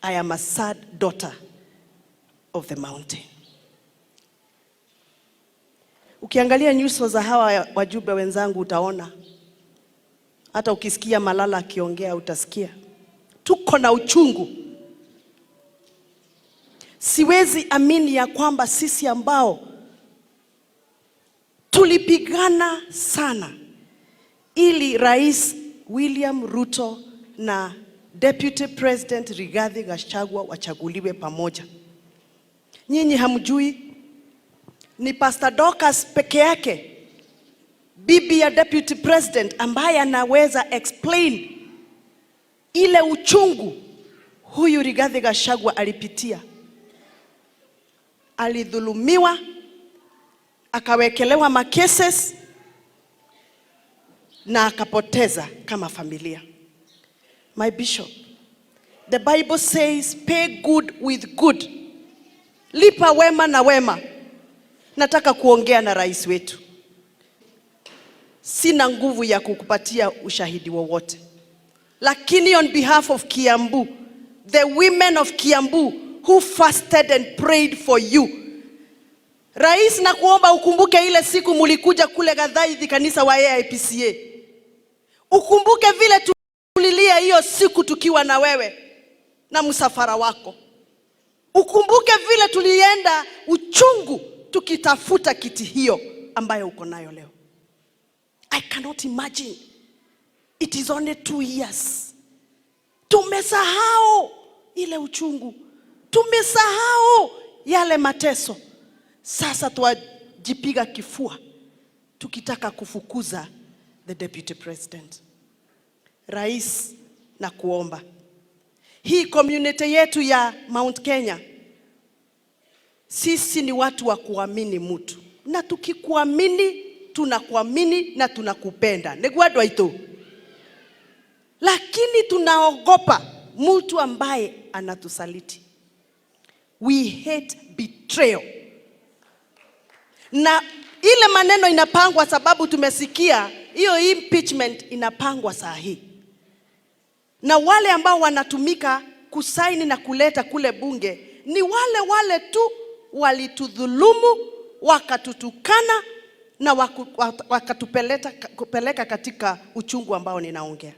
I am a sad daughter of the mountain. Ukiangalia nyuso za hawa wajumbe wenzangu utaona, hata ukisikia Malala akiongea utasikia tuko na uchungu. Siwezi amini ya kwamba sisi ambao tulipigana sana ili Rais William Ruto na Deputy President Rigathi Gachagua wachaguliwe pamoja. Nyinyi hamjui ni Pastor Dorcas peke yake, bibi ya Deputy President, ambaye anaweza explain ile uchungu huyu Rigathi Gachagua alipitia. Alidhulumiwa, akawekelewa makeses na akapoteza kama familia. My bishop, the Bible says pay good with good. Lipa wema na wema. Nataka kuongea na rais wetu. Sina nguvu ya kukupatia ushahidi wowote. Lakini on behalf of Kiambu, the women of Kiambu who fasted and prayed for you, Rais, na kuomba ukumbuke ile siku mulikuja kule Gathaithi kanisa wa AIPCA. Ukumbuke vile tulilia hiyo siku tukiwa na wewe na msafara wako. Ukumbuke vile tulienda uchungu tukitafuta kiti hiyo ambayo uko nayo leo. I cannot imagine. It is only 2 years. Tumesahau ile uchungu. Tumesahau yale mateso. Sasa tuwajipiga kifua tukitaka kufukuza the Deputy President. Rais, na kuomba hii community yetu ya Mount Kenya, sisi ni watu wa kuamini mtu, na tukikuamini tunakuamini na tunakupenda. Negwadwa ito. Lakini tunaogopa mtu ambaye anatusaliti. We hate betrayal. Na ile maneno inapangwa sababu tumesikia hiyo impeachment inapangwa saa hii. Na wale ambao wanatumika kusaini na kuleta kule bunge ni wale tu walitudhulumu, wakatutukana na wakatupeleka katika uchungu ambao ninaongea.